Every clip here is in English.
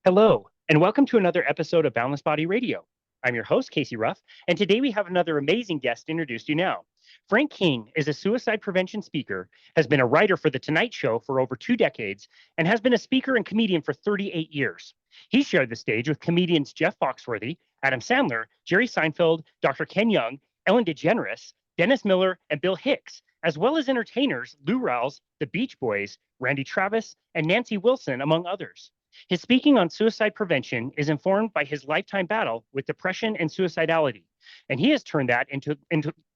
Hello, and welcome to another episode of Boundless Body Radio. I'm your host, Casey Ruff, and today we have another amazing guest to introduce you now. Frank King is a suicide prevention speaker, has been a writer for The Tonight Show for over 2 decades, and has been a speaker and comedian for 38 years. He shared the stage with comedians Jeff Foxworthy, Adam Sandler, Jerry Seinfeld, Dr. Ken Jung, Ellen DeGeneres, Dennis Miller, and Bill Hicks, as well as entertainers Lou Rawls, the Beach Boys, Randy Travis, and Nancy Wilson, among others. His speaking on suicide prevention is informed by his lifetime battle with depression and suicidality. And he has turned that into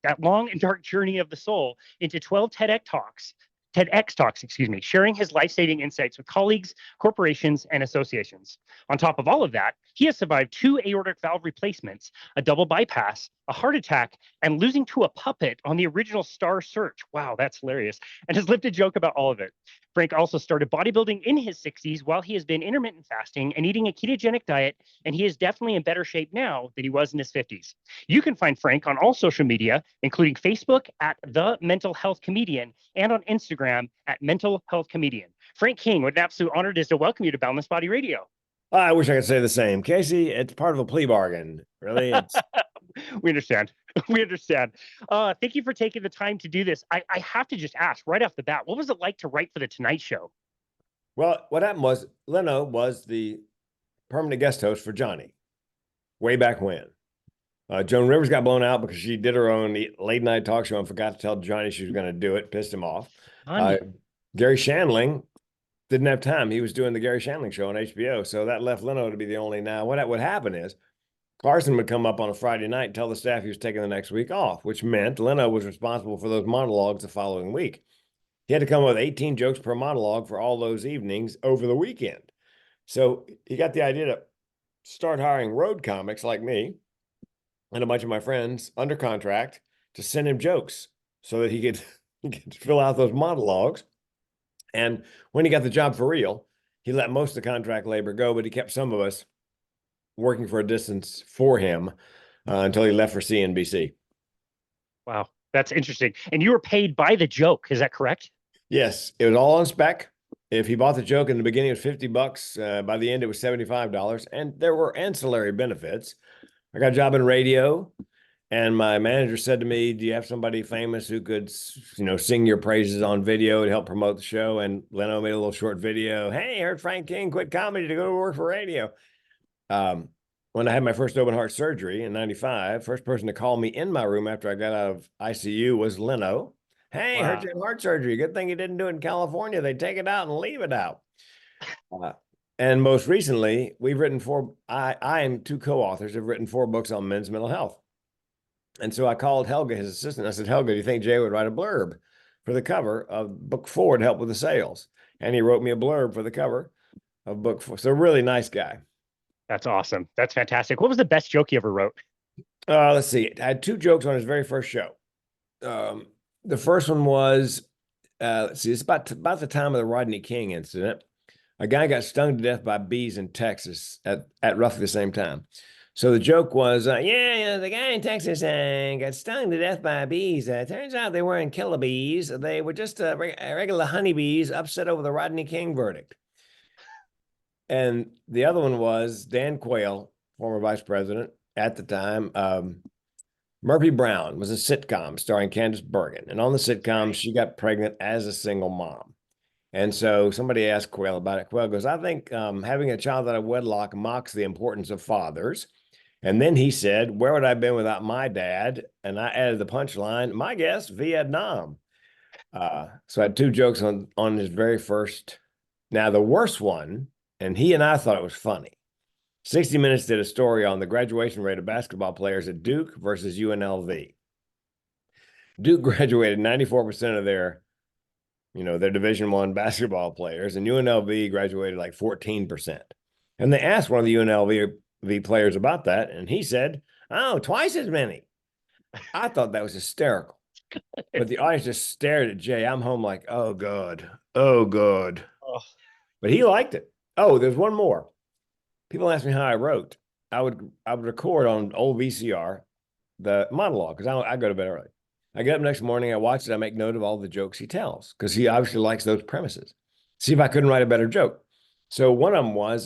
that long and dark journey of the soul into 12 TEDx Talks, sharing his life-saving insights with colleagues, corporations, and associations. On top of all of that, he has survived 2 aortic valve replacements, a double bypass, a heart attack, and losing to a puppet on the original Star Search. Wow, that's hilarious. And has lived a joke about all of it. Frank also started bodybuilding in his 60s while he has been intermittent fasting and eating a ketogenic diet, and he is definitely in better shape now than he was in his 50s. You can find Frank on all social media, including Facebook at The Mental Health Comedian and on Instagram at Mental Health Comedian. Frank King, what an absolute honor it is to welcome you to Boundless Body Radio. I wish I could say the same. Casey, it's part of a plea bargain. Really? We understand. We understand. Thank you for taking the time to do this. I have to just ask right off the bat, what was it like to write for The Tonight Show? Well, what happened was Leno was the permanent guest host for Johnny way back when. Joan Rivers got blown out because she did her own late night talk show and forgot to tell Johnny she was going to do it, pissed him off. Gary Shandling didn't have time. He was doing the Gary Shandling show on HBO. So that left Leno to be the only now. What would happen is Carson would come up on a Friday night and tell the staff he was taking the next week off, which meant Leno was responsible for those monologues the following week. He had to come up with 18 jokes per monologue for all those evenings over the weekend. So he got the idea to start hiring road comics like me and a bunch of my friends under contract to send him jokes so that he could fill out those monologues. And when he got the job for real, he let most of the contract labor go, but he kept some of us working for a distance for him until he left for CNBC. Wow, that's interesting. And you were paid by the joke, is that correct? Yes, it was all on spec. If he bought the joke in the beginning, it was $50. By the end, it was $75. And there were ancillary benefits. I got a job in radio, and my manager said to me, do you have somebody famous who could, sing your praises on video to help promote the show? And Leno made a little short video. Hey, I heard Frank King quit comedy to go to work for radio. When I had my first open heart surgery in 95, first person to call me in my room after I got out of ICU was Leno. Hey, wow. Heard you had heart surgery. Good thing you didn't do it in California. They take it out and leave it out. And most recently, we've written I and 2 co-authors have written 4 books on men's mental health. And so I called Helga, his assistant. I said, Helga, do you think Jay would write a blurb for the cover of book 4 to help with the sales? And he wrote me a blurb for the cover of book 4. So really nice guy. That's awesome. That's fantastic. What was the best joke you ever wrote? Let's see. I had 2 jokes on his very first show. The first one was, let's see, it's about the time of the Rodney King incident. A guy got stung to death by bees in Texas at roughly the same time. So the joke was, the guy in Texas got stung to death by bees. Turns out they weren't killer bees. They were just regular honeybees upset over the Rodney King verdict. And the other one was Dan Quayle, former vice president at the time. Murphy Brown was a sitcom starring Candace Bergen. And on the sitcom, she got pregnant as a single mom. And so somebody asked Quayle about it. Quayle goes, I think having a child out of wedlock mocks the importance of fathers. And then he said, where would I have been without my dad? And I added the punchline, my guess, Vietnam. So I had 2 jokes on his very first. Now, the worst one, and he and I thought it was funny. 60 Minutes did a story on the graduation rate of basketball players at Duke versus UNLV. Duke graduated 94% of their Division I basketball players, and UNLV graduated like 14%. And they asked one of the UNLV players about that, and he said, oh, twice as many. I thought that was hysterical. But the audience just stared at Jay. I'm home like, oh, God. Oh, God. Oh. But he liked it. Oh, there's one more. People ask me how I wrote. I would record on old VCR the monologue because I go to bed early. I get up next morning, I watch it, I make note of all the jokes he tells because he obviously likes those premises. See if I couldn't write a better joke. So one of them was,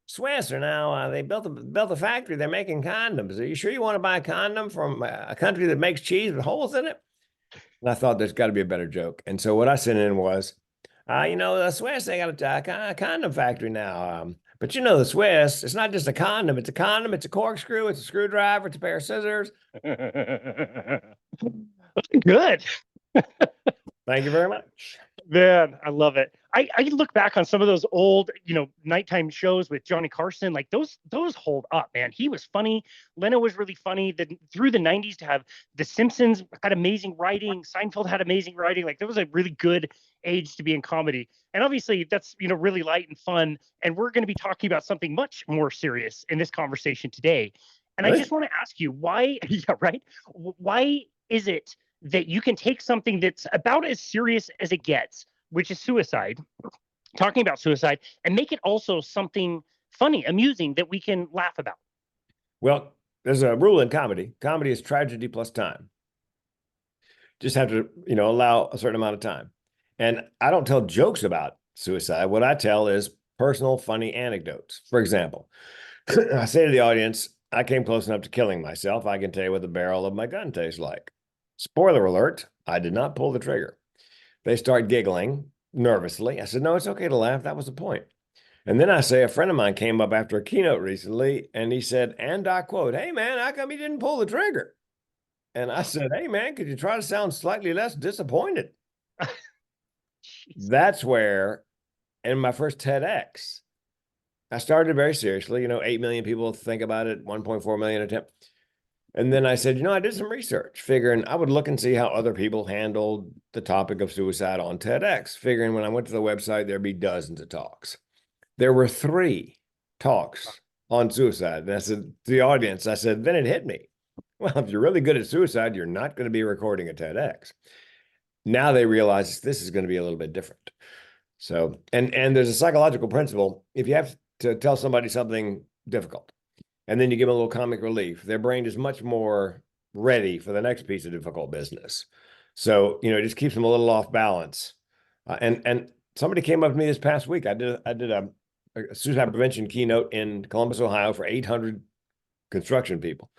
Swiss are now, they built a factory. They're making condoms. Are you sure you want to buy a condom from a country that makes cheese with holes in it? And I thought there's got to be a better joke. And so what I sent in was, the Swiss, they got a condom factory now. But the Swiss, it's not just a condom. It's a condom. It's a corkscrew. It's a screwdriver. It's a pair of scissors. Good. Thank you very much. Man, I love it. I look back on some of those old, nighttime shows with Johnny Carson. Like those hold up, man. He was funny. Leno was really funny. Through the 90s to have The Simpsons had amazing writing. Seinfeld had amazing writing. Like that was a really good age to be in comedy. And obviously that's, really light and fun. And we're going to be talking about something much more serious in this conversation today. And Really? I just want to ask you why, yeah, right? Why is it that you can take something that's about as serious as it gets, which is suicide, talking about suicide, and make it also something funny, amusing that we can laugh about? Well, there's a rule in comedy. Comedy is tragedy plus time. Just have to, allow a certain amount of time. And I don't tell jokes about suicide. What I tell is personal, funny anecdotes. For example, I say to the audience, I came close enough to killing myself. I can tell you what the barrel of my gun tastes like. Spoiler alert, I did not pull the trigger. They start giggling nervously. I said, no, it's okay to laugh. That was the point. And then I say, a friend of mine came up after a keynote recently and he said, and I quote, hey, man, how come you didn't pull the trigger? And I said, hey, man, could you try to sound slightly less disappointed? That's where, in my first TEDx, I started very seriously. 8 million people think about it, 1.4 million attempt. And then I said, I did some research, figuring I would look and see how other people handled the topic of suicide on TEDx, figuring when I went to the website, there'd be dozens of talks. There were 3 talks on suicide. And I said to the audience, then it hit me. Well, if you're really good at suicide, you're not going to be recording a TEDx. Now they realize this is going to be a little bit different. So, and there's a psychological principle. If you have to tell somebody something difficult, and then you give them a little comic relief, their brain is much more ready for the next piece of difficult business. So, it just keeps them a little off balance. And somebody came up to me this past week. I did a suicide prevention keynote in Columbus, Ohio for 800 construction people.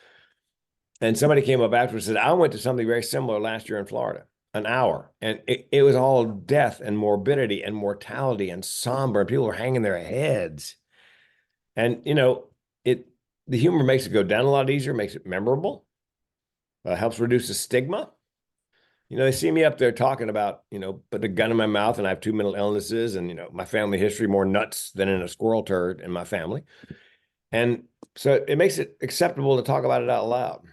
And somebody came up afterwards and said, I went to something very similar last year in Florida, an hour. And it was all death and morbidity and mortality and somber. And people were hanging their heads. And, the humor makes it go down a lot easier, makes it memorable, helps reduce the stigma. They see me up there talking about, put a gun in my mouth and I have 2 mental illnesses and, my family history, more nuts than in a squirrel turd in my family. And so it makes it acceptable to talk about it out loud.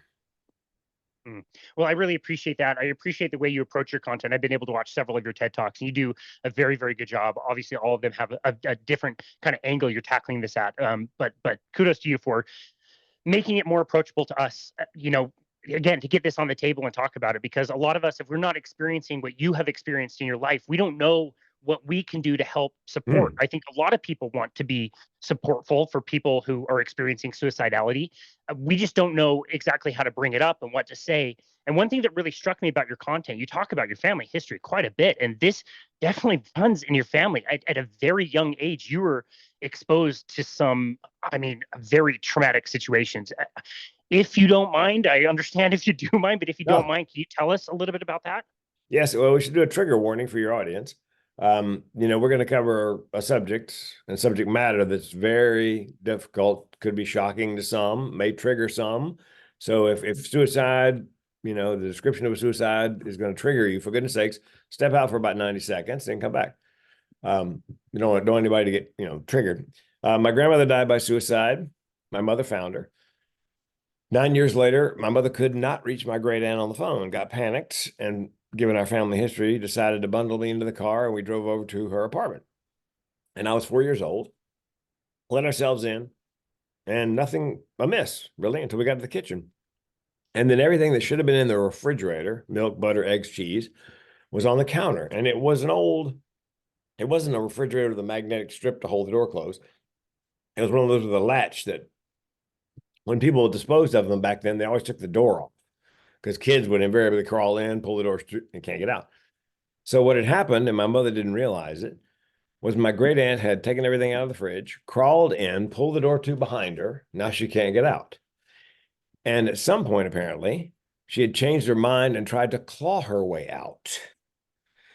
Well, I really appreciate that. I appreciate the way you approach your content. I've been able to watch several of your TED Talks, and you do a very, very good job. Obviously, all of them have a different kind of angle you're tackling this at. But kudos to you for making it more approachable to us. Again, to get this on the table and talk about it, because a lot of us, if we're not experiencing what you have experienced in your life, we don't know what we can do to help support. I think a lot of people want to be supportful for people who are experiencing suicidality. We just don't know exactly how to bring it up and what to say. And one thing that really struck me about your content, you talk about your family history quite a bit, and this definitely runs in your family. At a very young age, you were exposed to some, very traumatic situations. If you don't mind, I understand if you do mind, but if you don't mind, can you tell us a little bit about that? Yes. Well, we should do a trigger warning for your audience. We're going to cover a subject matter that's very difficult, could be shocking to some, may trigger some. So if suicide, the description of a suicide is going to trigger you, for goodness sakes, step out for about 90 seconds, then come back. You don't want anybody to get, triggered. My grandmother died by suicide. My mother found her. 9 years later, my mother could not reach my great aunt on the phone, got panicked, and given our family history, decided to bundle me into the car, and we drove over to her apartment. And I was 4 years old, let ourselves in, and nothing amiss, really, until we got to the kitchen. And then everything that should have been in the refrigerator, milk, butter, eggs, cheese, was on the counter. And it wasn't a refrigerator with a magnetic strip to hold the door closed. It was one of those with a latch that when people disposed of them back then, they always took the door off because kids would invariably crawl in, pull the door and can't get out. So what had happened, and my mother didn't realize it, was my great aunt had taken everything out of the fridge, crawled in, pulled the door to behind her. Now she can't get out. And at some point, apparently, she had changed her mind and tried to claw her way out.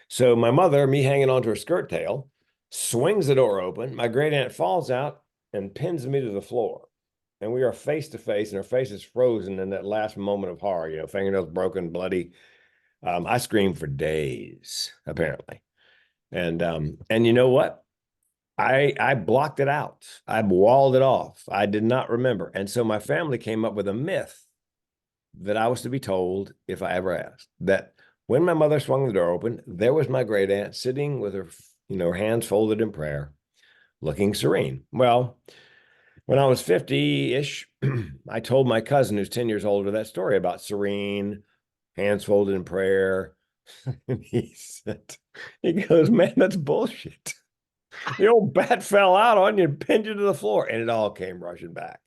So my mother, me hanging onto her skirt tail, swings the door open. My great aunt falls out and pins me to the floor. And we are face to face, and her face is frozen in that last moment of horror, fingernails broken, bloody. I screamed for days, apparently. And you know what? I blocked it out. I walled it off. I did not remember. And so my family came up with a myth that I was to be told if I ever asked, that when my mother swung the door open, there was my great aunt sitting with her hands folded in prayer, looking serene. Well, when I was 50-ish, I told my cousin who's 10 years older that story about serene, hands folded in prayer. And he goes, man, that's bullshit. The old bat fell out on you and pinned you to the floor, and it all came rushing back.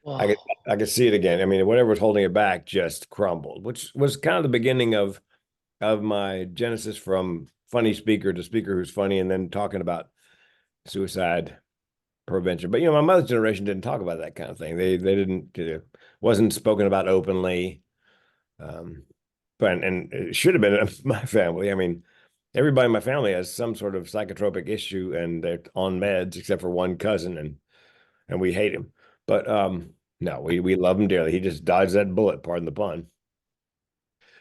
I could see it again. I mean, whatever was holding it back just crumbled, which was kind of the beginning of my genesis from funny speaker to speaker who's funny, and then talking about suicide prevention. But my mother's generation didn't talk about that kind of thing. They didn't, wasn't spoken about openly. But it should have been in my family. I mean, everybody in my family has some sort of psychotropic issue, and they're on meds except for one cousin, and we hate him. But no, we love him dearly. He just dodged that bullet, pardon the pun.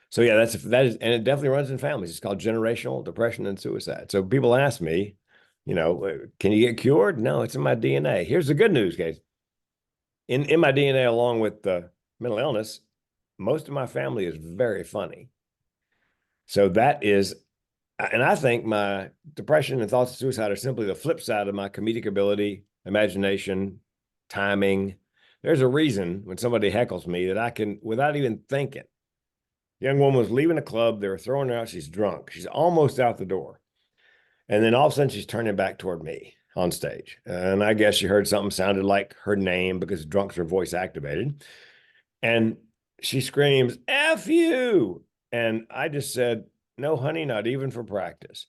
So yeah, that is, and it definitely runs in families. It's called generational depression and suicide. So people ask me, can you get cured? No, it's in my DNA. Here's the good news, guys. In my DNA, along with the mental illness, most of my family is very funny. So that is, and I think my depression and thoughts of suicide are simply the flip side of my comedic ability, imagination, timing. There's a reason when somebody heckles me that I can, without even thinking. Young woman was leaving a club. They were throwing her out. She's drunk. She's almost out the door. And then all of a sudden, she's turning back toward me on stage. And I guess she heard something sounded like her name because drunks are voice activated. And she screams, F you. And I just said, no, honey, not even for practice.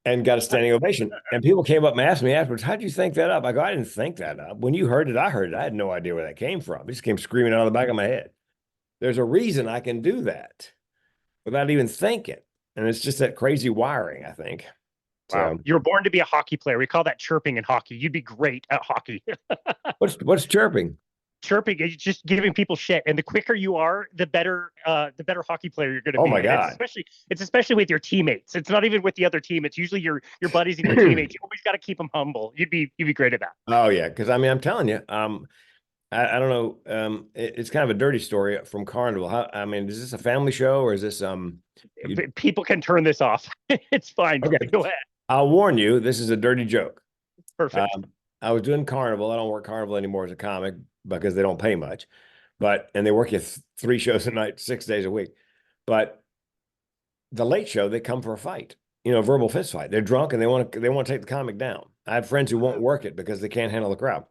And got a standing ovation. And people came up and asked me afterwards, how'd you think that up? I go, I didn't think that up. When you heard it, I heard it. I had no idea where that came from. It just came screaming out of the back of my head. There's a reason I can do that without even thinking. And it's just that crazy wiring, I think. Wow. So, you were born to be a hockey player. We call that chirping in hockey. You'd be great at hockey. What's chirping? Chirping is just giving people shit, and the quicker you are, the better hockey player you're going to be. Oh my God! It's especially with your teammates. It's not even with the other team. It's usually your buddies and your teammates. You always got to keep them humble. You'd be great at that. Oh yeah, because I mean, I'm telling you, I don't know. It's kind of a dirty story from Carnival. I mean, is this a family show or is this People can turn this off. It's fine. Okay, go ahead. I'll warn you. This is a dirty joke. Perfect. I was doing Carnival. I don't work Carnival anymore as a comic because they don't pay much, and they work you 3 shows a night, 6 days a week. But the late show, they come for a fight, a verbal fist fight. They're drunk and they want to take the comic down. I have friends who won't work it because they can't handle the crowd.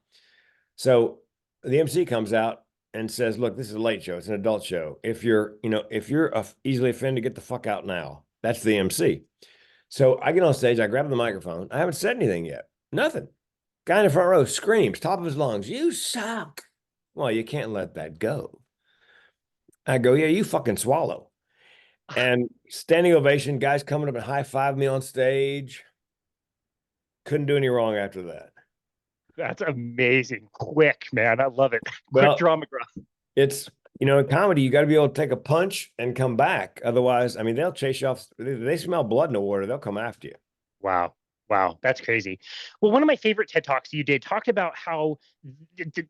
So the MC comes out and says, look, this is a late show. It's an adult show. If you're easily offended, get the fuck out now. That's the MC. So I get on stage, I grab the microphone. I haven't said anything yet. Nothing. Guy in the front row screams, top of his lungs, you suck. Well, you can't let that go. I go, yeah, you fucking swallow. And standing ovation, guys coming up and high-five me on stage. Couldn't do any wrong after that. That's amazing. Quick, man. I love it. Well, quick draw McGraw. It's, in comedy, you got to be able to take a punch and come back. Otherwise, I mean, they'll chase you off. They smell blood in the water. They'll come after you. Wow. That's crazy. Well, one of my favorite TED Talks you did talked about how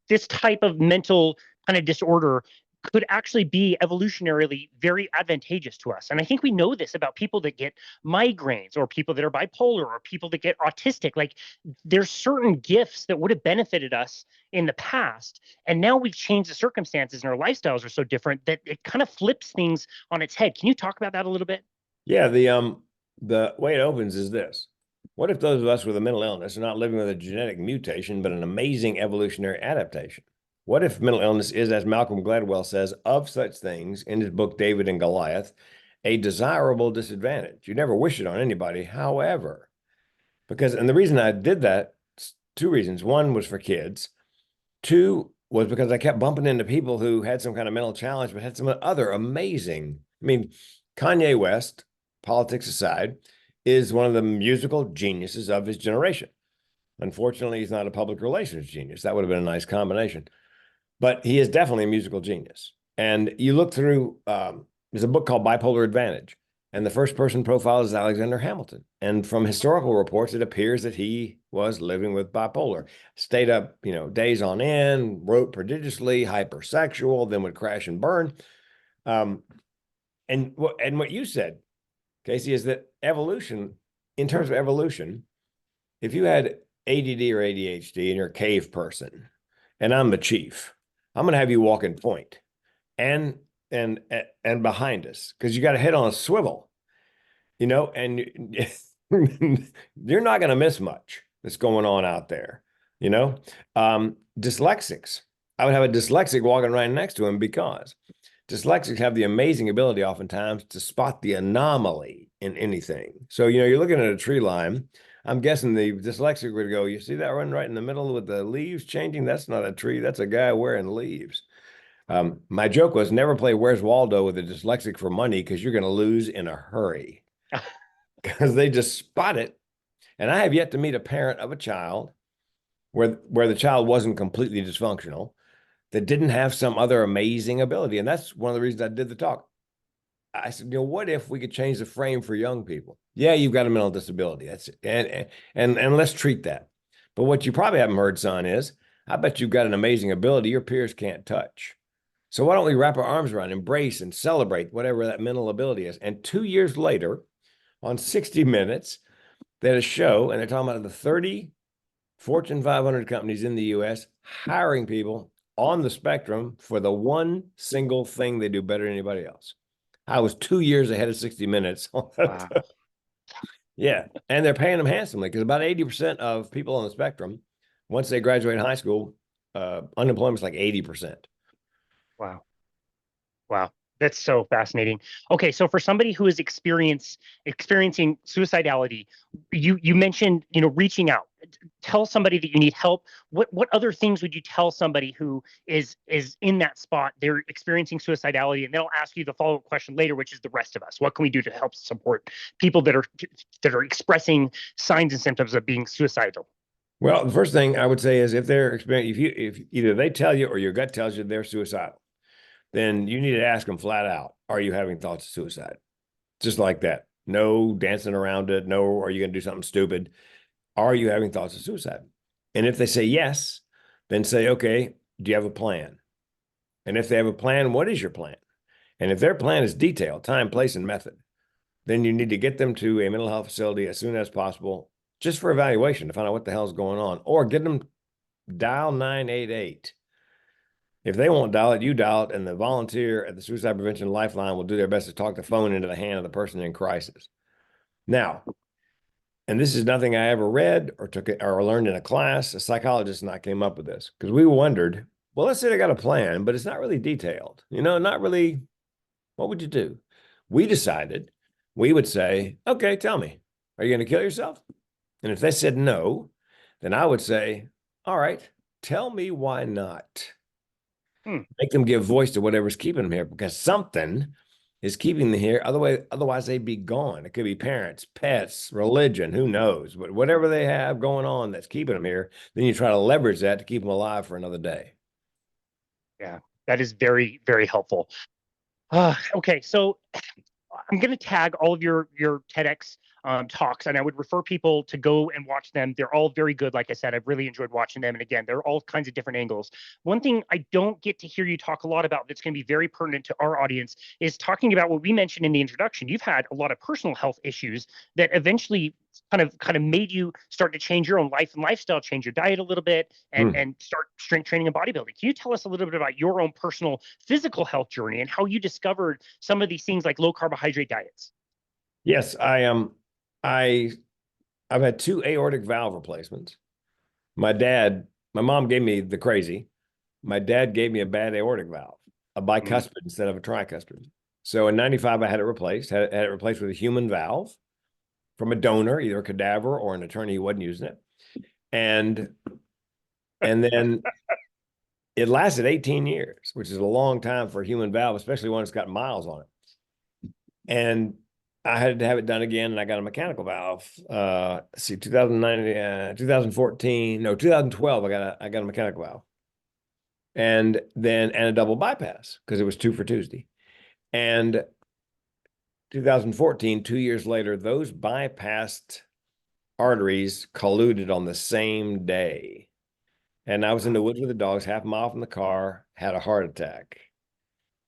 this type of mental kind of disorder could actually be evolutionarily very advantageous to us. And I think we know this about people that get migraines or people that are bipolar or people that get autistic. Like there's certain gifts that would have benefited us in the past. And now we've changed the circumstances and our lifestyles are so different that it kind of flips things on its head. Can you talk about that a little bit? Yeah, the way it opens is this. What if those of us with a mental illness are not living with a genetic mutation, but an amazing evolutionary adaptation? What if mental illness is, as Malcolm Gladwell says, of such things in his book, David and Goliath, a desirable disadvantage? You never wish it on anybody. However, And the reason I did that, two reasons. One was for kids. Two was because I kept bumping into people who had some kind of mental challenge, but had some other amazing. I mean, Kanye West, politics aside, is one of the musical geniuses of his generation. Unfortunately, he's not a public relations genius. That would have been a nice combination, but he is definitely a musical genius. And you look through, there's a book called Bipolar Advantage, and the first person profile is Alexander Hamilton. And from historical reports, it appears that he was living with bipolar, stayed up, days on end, wrote prodigiously, hypersexual, then would crash and burn. And what you said, Casey, is that evolution, in terms of evolution, if you had ADD or ADHD and you're a cave person, and I'm the chief, I'm going to have you walk in point and behind us, because you got a head on a swivel, and you're not going to miss much that's going on out there. Dyslexics, I would have a dyslexic walking right next to him, because dyslexics have the amazing ability oftentimes to spot the anomaly in anything. So, you're looking at a tree line. I'm guessing the dyslexic would go, you see that one right in the middle with the leaves changing? That's not a tree. That's a guy wearing leaves. My joke was, never play Where's Waldo with a dyslexic for money, because you're going to lose in a hurry, because they just spot it. And I have yet to meet a parent of a child where the child wasn't completely dysfunctional, that didn't have some other amazing ability. And that's one of the reasons I did the talk. I said, what if we could change the frame for young people? Yeah, you've got a mental disability. That's it. And let's treat that. But what you probably haven't heard, son, is I bet you've got an amazing ability your peers can't touch. So why don't we wrap our arms around, embrace, and celebrate whatever that mental ability is? And 2 years later, on 60 Minutes, they had a show, and they're talking about the 30 Fortune 500 companies in the US hiring people on the spectrum for the one single thing they do better than anybody else. I was 2 years ahead of 60 Minutes. Wow. Yeah. And they're paying them handsomely, because about 80% of people on the spectrum, once they graduate high school, unemployment is like 80%. Wow. Wow. That's so fascinating. Okay, so for somebody who is experiencing suicidality, you mentioned, reaching out. Tell somebody that you need help. What other things would you tell somebody who is in that spot? They're experiencing suicidality, and they'll ask you the follow-up question later, which is the rest of us. What can we do to help support people that are expressing signs and symptoms of being suicidal? Well, the first thing I would say is, if they're experiencing, if either they tell you or your gut tells you they're suicidal, then you need to ask them flat out, are you having thoughts of suicide? Just like that. No dancing around it. No, are you going to do something stupid? Are you having thoughts of suicide? And if they say yes, then say, okay, do you have a plan? And if they have a plan, what is your plan? And if their plan is detailed, time, place, and method, then you need to get them to a mental health facility as soon as possible, just for evaluation, to find out what the hell is going on, or get them dial 988. If they won't dial it, you dial it, and the volunteer at the Suicide Prevention Lifeline will do their best to talk the phone into the hand of the person in crisis. Now, and this is nothing I ever read or took or learned in a class. A psychologist and I came up with this, because we wondered, well, let's say they got a plan, but it's not really detailed. Not really. What would you do? We decided we would say, okay, tell me, are you going to kill yourself? And if they said no, then I would say, all right, tell me why not. Make them give voice to whatever's keeping them here, because something is keeping them here. Otherwise they'd be gone. It could be parents, pets, religion, who knows? But whatever they have going on that's keeping them here, then you try to leverage that to keep them alive for another day. Yeah, that is very, very helpful. Okay, so I'm going to tag all of your TEDx talks, and I would refer people to go and watch them. They're all very good. Like I said, I've really enjoyed watching them. And again, they're all kinds of different angles. One thing I don't get to hear you talk a lot about that's going to be very pertinent to our audience is talking about what we mentioned in the introduction. You've had a lot of personal health issues that eventually kind of made you start to change your own life and lifestyle, change your diet a little bit, and start strength training and bodybuilding. Can you tell us a little bit about your own personal physical health journey and how you discovered some of these things like low carbohydrate diets? Yes, I've had 2 aortic valve replacements. My mom gave me the crazy. My dad gave me a bad aortic valve, a bicuspid instead of a tricuspid. So in 95, I had it replaced, had it replaced with a human valve. from a donor, either a cadaver or an attorney who wasn't using it. And then it lasted 18 years, which is a long time for a human valve, especially one that's got miles on it. And I had to have it done again, and I got a mechanical valve. 2009, 2014, no, 2012, I got a mechanical valve. And a double bypass because it was 2 for Tuesday. And 2014, 2 years later, those bypassed arteries colluded on the same day. And I was in the woods with the dogs, half a mile from the car, had a heart attack.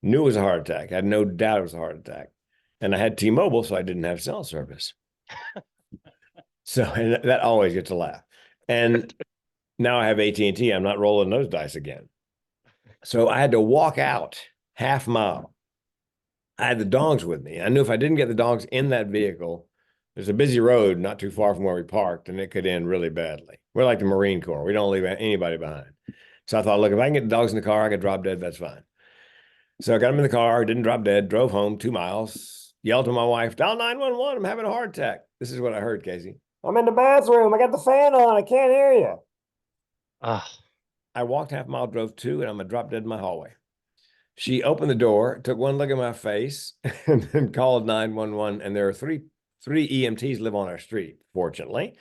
Knew it was a heart attack. I had no doubt it was a heart attack. And I had T-Mobile, so I didn't have cell service. So, and that always gets a laugh. And now I have AT&T. I'm not rolling those dice again. So I had to walk out half mile. I had the dogs with me. I knew if I didn't get the dogs in that vehicle, there's a busy road not too far from where we parked, and it could end really badly. We're like the Marine Corps. We don't leave anybody behind. So I thought, look, if I can get the dogs in the car, I could drop dead. That's fine. So I got them in the car, didn't drop dead, drove home 2 miles, yelled to my wife, dial 911. I'm having a heart attack. This is what I heard, Casey. I'm in the bathroom. I got the fan on. I can't hear you. I walked half a mile, drove 2, and I'm going to drop dead in my hallway. She opened the door, took one look at my face, and then called 911. And there are three EMTs live on our street, fortunately.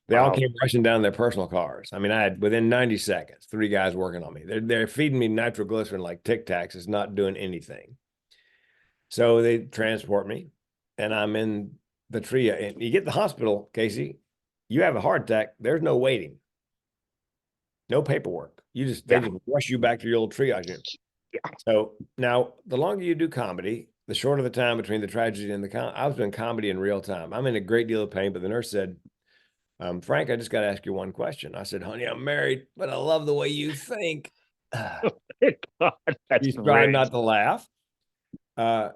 They all came rushing down in their personal cars. I mean, I had, within 90 seconds, 3 guys working on me. They're feeding me nitroglycerin like Tic Tacs. It's not doing anything. So they transport me, and I'm in the tree. And you get to the hospital, Casey, you have a heart attack. There's no waiting. No paperwork. They just rush you back to your old triage unit. Yeah. So now, the longer you do comedy, the shorter the time between the tragedy and I was doing comedy in real time. I'm in a great deal of pain, but the nurse said, Frank, I just got to ask you one question. I said, honey, I'm married, but I love the way you think. God, She's trying not to laugh.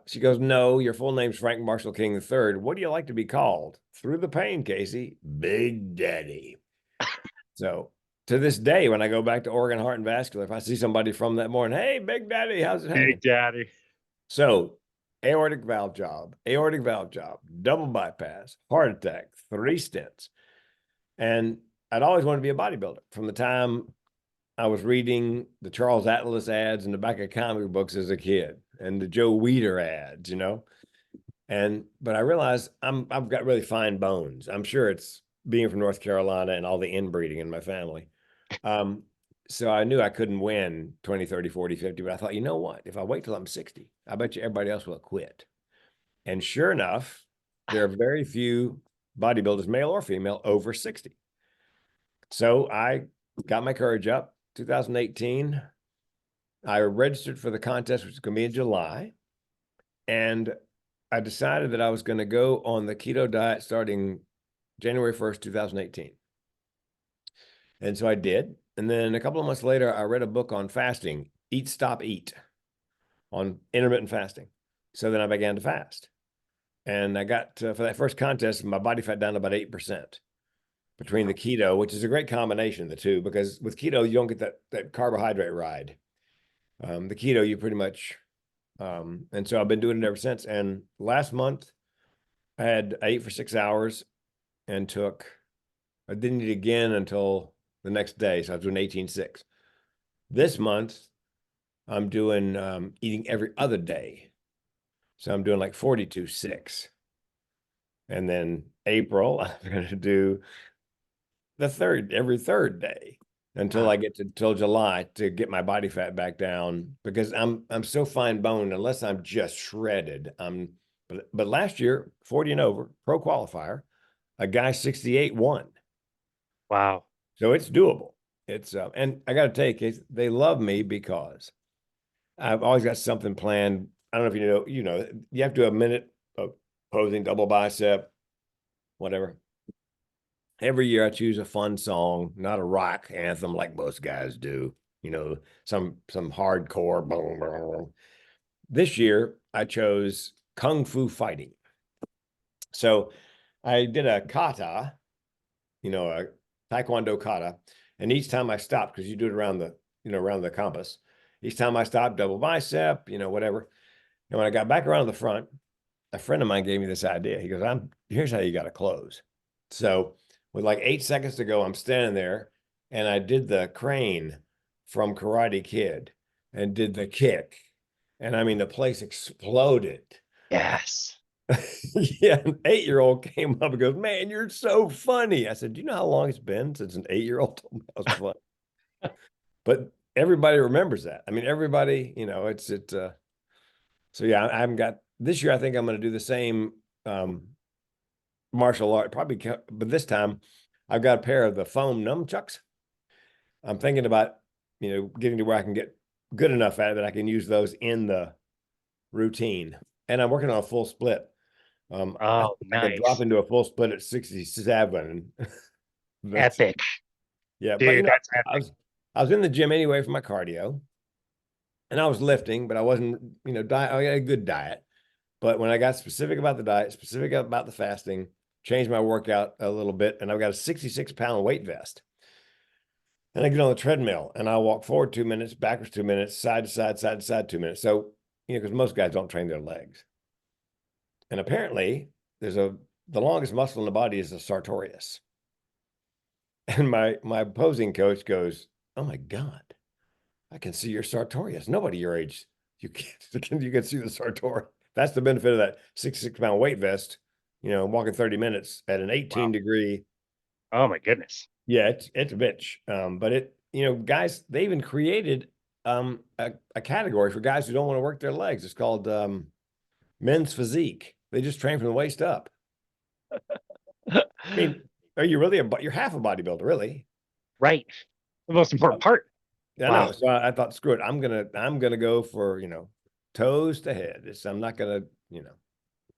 She goes, no, your full name's Frank Marshall King III. What do you like to be called? Through the pain, Casey, Big Daddy. So to this day, when I go back to Oregon Heart and Vascular, if I see somebody from that morning, hey, Big Daddy, how's it hanging? Big Daddy. So aortic valve job, double bypass, heart attack, 3 stents. And I'd always wanted to be a bodybuilder from the time I was reading the Charles Atlas ads in the back of comic books as a kid and the Joe Weider ads, you know. But I realized I've got really fine bones. I'm sure it's being from North Carolina and all the inbreeding in my family. So I knew I couldn't win 20, 30, 40, 50, but I thought, you know what? If I wait till I'm 60, I bet you everybody else will quit. And sure enough, there are very few bodybuilders, male or female, over 60. So I got my courage up. 2018, I registered for the contest, which is going to be in July. And I decided that I was going to go on the keto diet starting January 1st, 2018. And so I did. And then a couple of months later, I read a book on fasting, Eat, Stop, Eat, on intermittent fasting. So then I began to fast. And I got, for that first contest, my body fat down to about 8% between the keto, which is a great combination of the two, because with keto, you don't get that carbohydrate ride. The keto, you pretty much, and so I've been doing it ever since. And last month, I ate for 6 hours and I didn't eat again until the next day. So I was doing 18.6. This month, I'm doing eating every other day. So I'm doing like 42.6. And then April, I'm going to do every third day until I get till July to get my body fat back down, because I'm so fine boned unless I'm just shredded. But last year, 40 and over, pro qualifier, a guy 68 won. Wow. So it's doable. It's and I got to tell you, Case, they love me because I've always got something planned. I don't know if you know, you have to do a minute of posing, double bicep, whatever. Every year I choose a fun song, not a rock anthem like most guys do, you know, some hardcore. Boom, boom. This year I chose Kung Fu fighting. So I did a kata, you know, a Taekwondo kata. And each time I stopped, because you do it around the compass, each time I stopped, double bicep, you know, whatever. And when I got back around the front, a friend of mine gave me this idea. He goes, here's how you got to close. So with like 8 seconds to go, I'm standing there and I did the crane from Karate Kid and did the kick. And I mean, the place exploded. Yes. Yeah, an 8-year-old came up and goes, "Man, you're so funny." I said, "Do you know how long it's been since an 8-year-old told me I was funny?" But everybody remembers that. I mean, everybody, so yeah, I haven't got this year. I think I'm going to do the same martial art, probably, but this time I've got a pair of the foam nunchucks. I'm thinking about, getting to where I can get good enough at it that I can use those in the routine. And I'm working on a full split. I Oh, think I can drop nice. into a full split at 67. That's Epic. yeah, but Dude, that's I epic. was I was in the gym anyway for my cardio, and I was lifting, but I wasn't, diet. I had a good diet. But when I got specific about the diet, specific about the fasting, changed my workout a little bit, and I've got a 66-pound weight vest. And I get on the treadmill and I walk forward 2 minutes, backwards 2 minutes, side to side 2 minutes. So, because most guys don't train their legs. And apparently the longest muscle in the body is the sartorius. And my opposing coach goes, "Oh my God, I can see your sartorius. Nobody your age, you can see the sartorius." That's the benefit of that 66-pound weight vest, walking 30 minutes at an 18 Wow. degree. Oh my goodness. Yeah, it's a bitch. But guys, they even created a category for guys who don't want to work their legs. It's called men's physique. They just train from the waist up. I mean, are you really you're half a bodybuilder, really? Right. The most important part. I know. Wow. So I thought, screw it. I'm gonna go for, toes to head. I'm not gonna.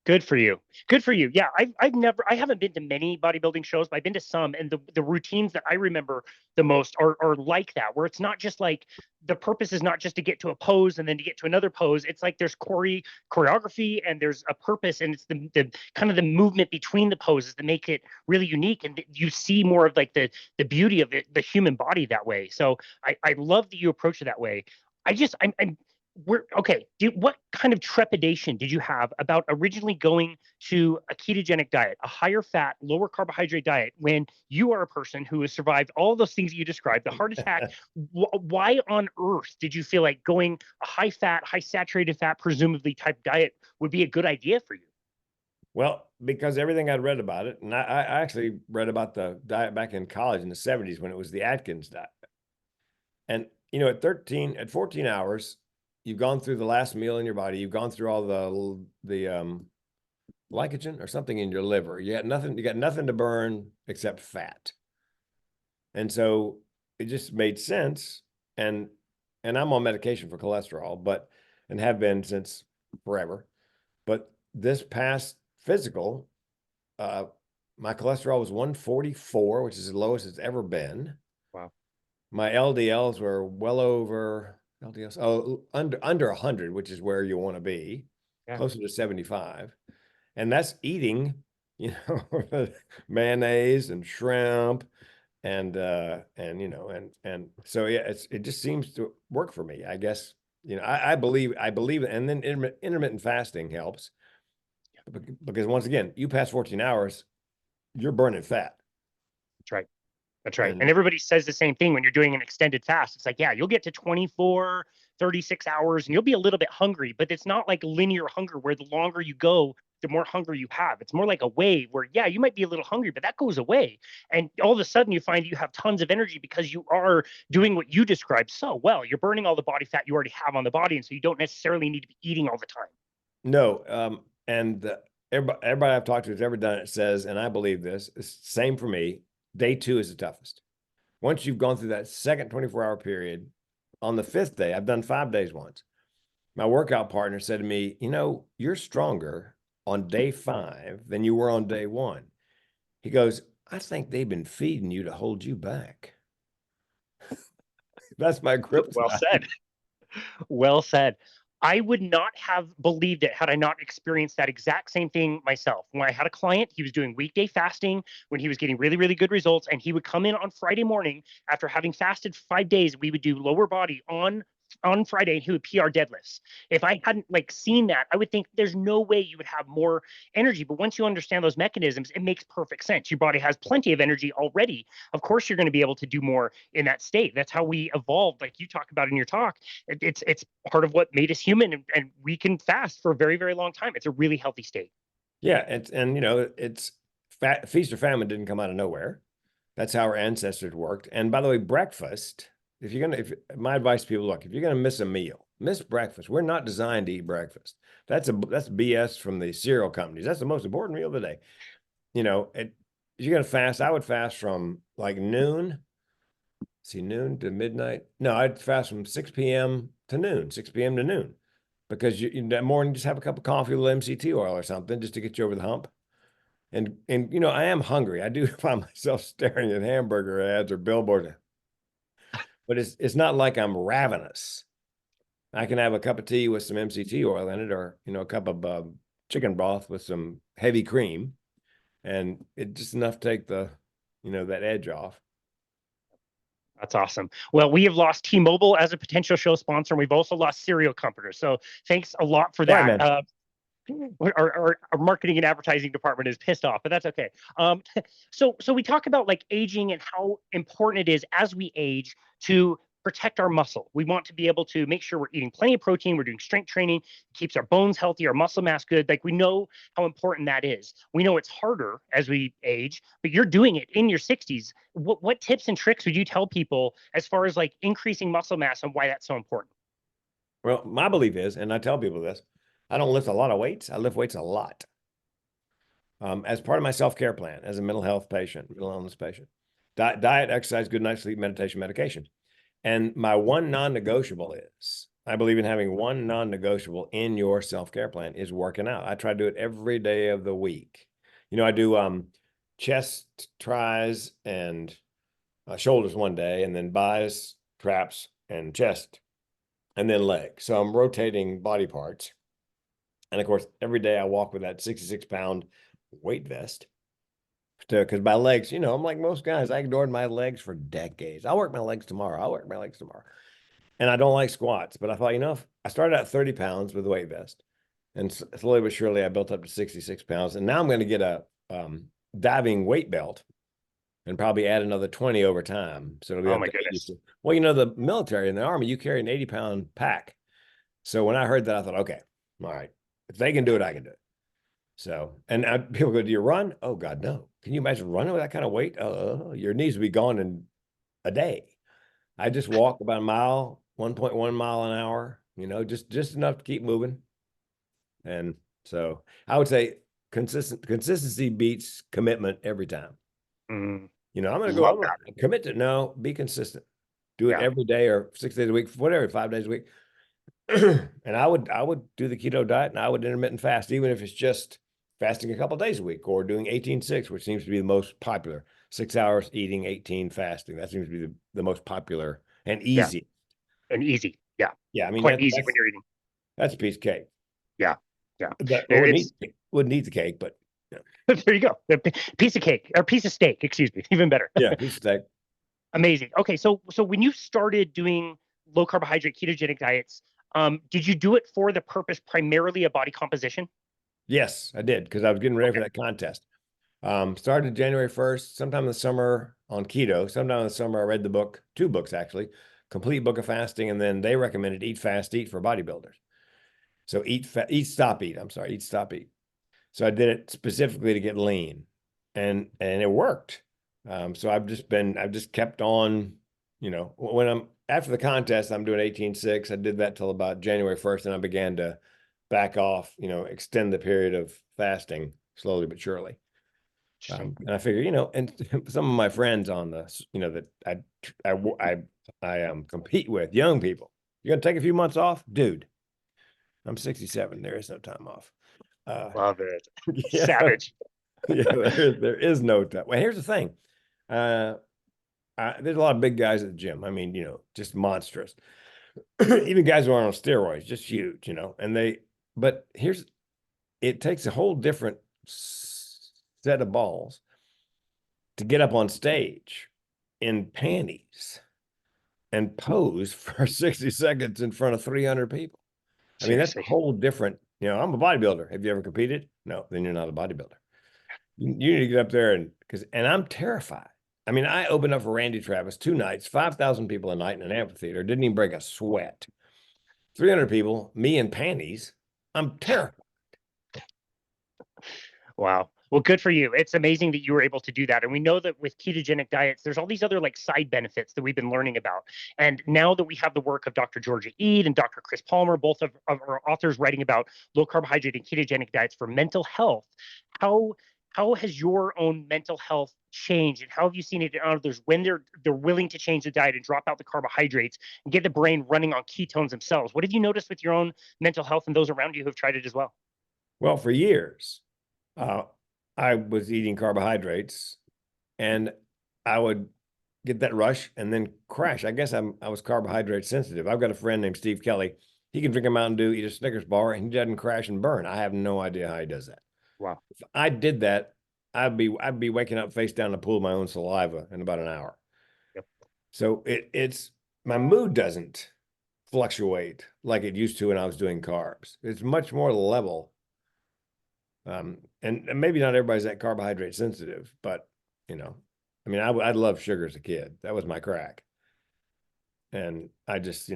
Good for you. Good for you. Yeah, I haven't been to many bodybuilding shows, but I've been to some, and the routines that I remember the most are like that, where it's not just like the purpose is not just to get to a pose and then to get to another pose. It's like there's choreography and there's a purpose, and it's the kind of the movement between the poses that make it really unique, and you see more of like the beauty of it, the human body that way. So I love that you approach it that way. I'm we're okay. What kind of trepidation did you have about originally going to a ketogenic diet, a higher fat, lower carbohydrate diet, when you are a person who has survived all those things that you described, the heart attack? Why on earth did you feel like going a high fat, high saturated fat, presumably type diet would be a good idea for you? Well, because everything I'd read about it, and I actually read about the diet back in college in the 70s when it was the Atkins diet. And at 14 hours, you've gone through the last meal in your body. You've gone through all the glycogen or something in your liver. You got nothing to burn except fat. And so it just made sense. And I'm on medication for cholesterol, and have been since forever. But this past physical, my cholesterol was 144, which is the lowest it's ever been. Wow. My LDLs were well over LDLs. Oh, under 100, which is where you want to be, Yeah. closer to 75. And that's eating, mayonnaise and shrimp and so yeah, it just seems to work for me, I guess. I believe, and then intermittent fasting helps because once again, you pass 14 hours, you're burning fat. That's right. That's right. And And everybody says the same thing when you're doing an extended fast. It's like, yeah, you'll get to 24, 36 hours and you'll be a little bit hungry, but it's not like linear hunger where the longer you go, the more hunger you have. It's more like a wave where, yeah, you might be a little hungry, but that goes away. And all of a sudden you find you have tons of energy because you are doing what you described so well. You're burning all the body fat you already have on the body. And so you don't necessarily need to be eating all the time. no, everybody I've talked to who's ever done it says, and I believe this, it's the same for me. Day 2 is the toughest. Once you've gone through that second 24-hour period, on the 5th day, I've done 5 days once. My workout partner said to me, "You're stronger on day 5 than you were on day 1." He goes, "I think they've been feeding you to hold you back." That's my Well kryptonite. said. Well said. I would not have believed it had I not experienced that exact same thing myself. When I had a client, he was doing weekday fasting when he was getting really, really good results. And he would come in on Friday morning after having fasted 5 days. We would do lower body on on Friday, and he would PR deadlifts. If I hadn't like seen that, I would think there's no way you would have more energy. But once you understand those mechanisms, it makes perfect sense. Your body has plenty of energy already. Of course, you're going to be able to do more in that state. That's how we evolved, like you talk about in your talk. It's part of what made us human, and we can fast for a very, very long time. It's a really healthy state. Yeah, and you know, it's feast or famine didn't come out of nowhere. That's how our ancestors worked. And by the way, breakfast, if my advice to people, look, if you're gonna miss a meal, miss breakfast. We're not designed to eat breakfast. That's BS from the cereal companies. That's the most important meal of the day. You know, if you're gonna fast, I would fast from like noon. See, noon to midnight. No, I'd fast from 6 p.m. to noon, 6 p.m. to noon, because you that morning just have a cup of coffee with MCT oil or something just to get you over the hump. And you know, I am hungry. I do find myself staring at hamburger ads or billboards, but it's not like I'm ravenous. I can have a cup of tea with some MCT oil in it, or you know, a cup of chicken broth with some heavy cream, and it's just enough to take the, you know, that edge off. That's awesome. Well, we have lost T-Mobile as a potential show sponsor, and we've also lost cereal companies. So thanks a lot for All right, that. man. Our marketing and advertising department is pissed off, but that's okay. So we talk about like aging and how important it is as we age to protect our muscle. We want to be able to make sure we're eating plenty of protein, we're doing strength training, keeps our bones healthy, our muscle mass good. Like we know how important that is. We know it's harder as we age, but you're doing it in your 60s. What tips and tricks would you tell people as far as like increasing muscle mass and why that's so important? Well, my belief is, and I tell people this, I don't lift a lot of weights. I lift weights a lot. As part of my self-care plan, as a mental health patient, mental illness patient, diet, exercise, good night sleep, meditation, medication. And my one non-negotiable is, I believe in having one non-negotiable in your self-care plan is working out. I try to do it every day of the week. You know, I do chest, tries, and shoulders one day, and then buys, traps, and chest, and then legs. So I'm rotating body parts. And of course, every day I walk with that 66-pound weight vest. Because my legs, you know, I'm like most guys, I ignored my legs for decades. I'll work my legs tomorrow. I'll work my legs tomorrow. And I don't like squats, but I thought, you know, if I started at 30 pounds with a weight vest, and slowly but surely I built up to 66 pounds. And now I'm going to get a diving weight belt and probably add another 20 over time. So it'll be Oh up my to 80. goodness. Well, you know, the military and the army, you carry an 80-pound pack. So when I heard that, I thought, okay, all right, if they can do it, I can do it. So, and people go, do you run? Oh God, no. Can you imagine running with that kind of weight? Your knees would be gone in a day. I just walk about a mile, 1.1 mile an hour, you know, just enough to keep moving. And so I would say consistency beats commitment every time. Mm, You know, I'm going to go, love I'm going that. to commit to, no, be consistent. Do it Yeah. every day or 6 days a week, whatever, 5 days a week. And I would do the keto diet, and I would intermittent fast, even if it's just fasting a couple days a week, or doing 18-6, which seems to be the most popular. 6 hours eating, 18 fasting. That seems to be the most popular and Yeah. easy. And easy. Yeah. Yeah, I mean Quite easy when you're eating. that's a piece of cake. Yeah. Yeah. That It's wouldn't eat the cake, but yeah, there you go. A piece of cake or piece of steak, excuse me, even better. yeah, piece of steak. Amazing. Okay, so when you started doing low carbohydrate ketogenic diets, did you do it for the purpose primarily of body composition? Yes, I did, because I was getting ready for Okay. that contest. Started January 1st, sometime in the summer on keto. Sometime in the summer, I read the book, two books actually, Complete Book of Fasting, and then they recommended Eat Fast, Eat for bodybuilders. So eat, stop, eat. I'm sorry, eat, stop, eat. So I did it specifically to get lean, and it worked. So I've just kept on, you know, when I'm after the contest, I'm doing 18-6. I did that till about January 1st, and I began to back off, you know, extend the period of fasting slowly but surely. Interesting. And I figure, you know, and some of my friends on the, you know, that I compete with, young people, you're gonna take a few months off, dude. I'm 67. There is no time off. Love it. Yeah, Savage. yeah. There is no time. Well, here's the thing. Uh, there's a lot of big guys at the gym. I mean, you know, just monstrous. Even guys who are on steroids, just huge, you know. But it takes a whole different set of balls to get up on stage in panties and pose for 60 seconds in front of 300 people. I mean, that's a Seriously. whole different, I'm a bodybuilder. Have you ever competed? No, then you're not a bodybuilder. You need to get up there and I'm terrified. I mean, I opened up for Randy Travis 2 nights, 5,000 people a night in an amphitheater, didn't even break a sweat. 300 people, me in panties. I'm terrified. Wow. Well, good for you. It's amazing that you were able to do that. And we know that with ketogenic diets, there's all these other like side benefits that we've been learning about. And now that we have the work of Dr. Georgia Ede and Dr. Chris Palmer, both of our authors writing about low carbohydrate and ketogenic diets for mental health, how has your own mental health changed, and how have you seen it in others when they're willing to change the diet and drop out the carbohydrates and get the brain running on ketones themselves? What have you noticed with your own mental health and those around you who have tried it as well? Well, for years, I was eating carbohydrates and I would get that rush and then crash. I guess I was carbohydrate sensitive. I've got a friend named Steve Kelly. He can drink a Mountain Dew, eat a Snickers bar, and he doesn't crash and burn. I have no idea how he does that. Wow. If I did that, I'd be waking up face down in a pool of my own saliva in about an hour. Yep. So it's my mood doesn't fluctuate like it used to when I was doing carbs. It's much more level. And maybe not everybody's that carbohydrate sensitive, but I mean, I loved sugar as a kid. That was my crack. And I just,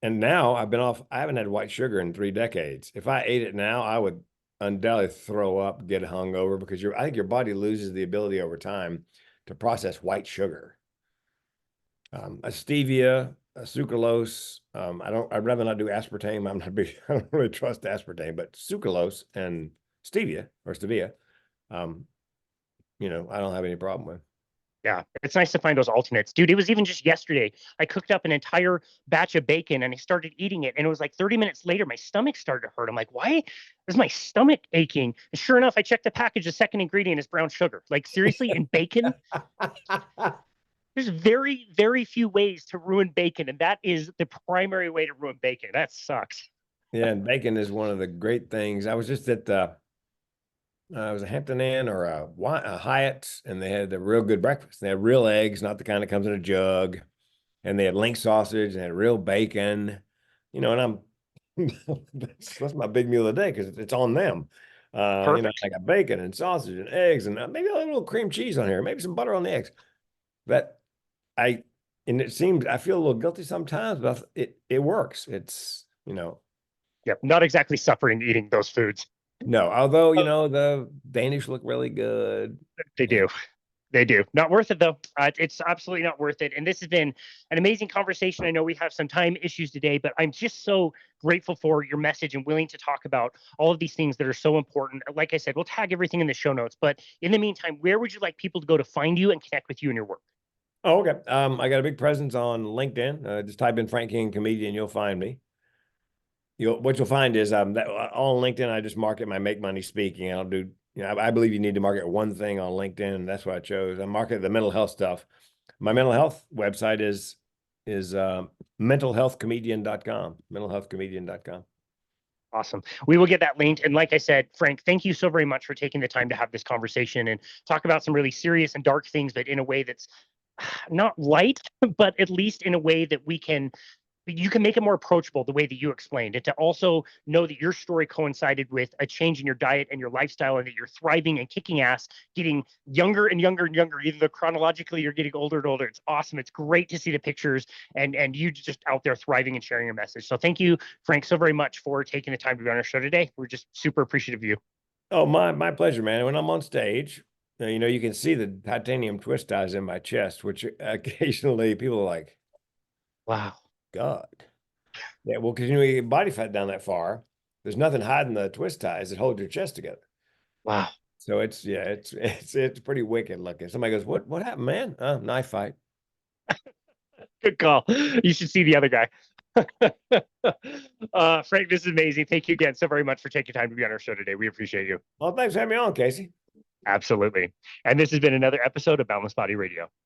and now I've been off, I haven't had white sugar in 3 decades. If I ate it now, I would undoubtedly throw up, get hungover, because I think your body loses the ability over time to process white sugar. A stevia, a sucralose. I'd rather not do aspartame. I don't really trust aspartame, but sucralose and stevia or stevia, I don't have any problem with. Yeah, it's nice to find those alternates. Dude, it was even just yesterday. I cooked up an entire batch of bacon and I started eating it. And it was like 30 minutes later, my stomach started to hurt. I'm like, why is my stomach aching? And sure enough, I checked the package. The second ingredient is brown sugar. Like, seriously, in bacon? There's very, very few ways to ruin bacon. And that is the primary way to ruin bacon. That sucks. Yeah, and bacon is one of the great things. I was just at it was a Hampton Inn or a Hyatt, and they had a real good breakfast. They had real eggs, not the kind that comes in a jug, and they had link sausage and they had real bacon, and I'm that's my big meal of the day because it's on them. Perfect. I got bacon and sausage and eggs and maybe a little cream cheese on here, maybe some butter on the eggs. But and it seems I feel a little guilty sometimes, but it works. It's Yep. Not exactly suffering eating those foods. No, although, the Danish look really good. They do. They do. Not worth it, though. It's absolutely not worth it. And this has been an amazing conversation. I know we have some time issues today, but I'm just so grateful for your message and willing to talk about all of these things that are so important. Like I said, we'll tag everything in the show notes. But in the meantime, where would you like people to go to find you and connect with you and your work? Oh, okay. I got a big presence on LinkedIn. Just type in Frank King comedian, you'll find me. What you'll find is that on LinkedIn, I just market my make money speaking. I don't do, I believe you need to market one thing on LinkedIn, and that's what I chose. I market the mental health stuff. My mental health website is mentalhealthcomedian.com, mentalhealthcomedian.com. Awesome. We will get that linked. And like I said, Frank, thank you so very much for taking the time to have this conversation and talk about some really serious and dark things, but in a way that's not light, but at least in a way that you can make it more approachable the way that you explained it, to also know that your story coincided with a change in your diet and your lifestyle, and that you're thriving and kicking ass, getting younger and younger and younger, even though chronologically you're getting older and older. It's awesome. It's great to see the pictures and you just out there thriving and sharing your message. So thank you, Frank, so very much for taking the time to be on our show today. We're just super appreciative of you. Oh, my pleasure, man. When I'm on stage, you can see the titanium twist ties in my chest, which occasionally people are like, wow. God. Yeah, well, because you get body fat down that far, there's nothing hiding the twist ties that hold your chest together. Wow. So it's pretty wicked looking. Somebody goes, what happened, man? Knife fight. Good call. You should see the other guy. Frank, this is amazing. Thank you again so very much for taking time to be on our show today. We appreciate you. Well, thanks for having me on, Casey. Absolutely. And this has been another episode of Boundless Body Radio.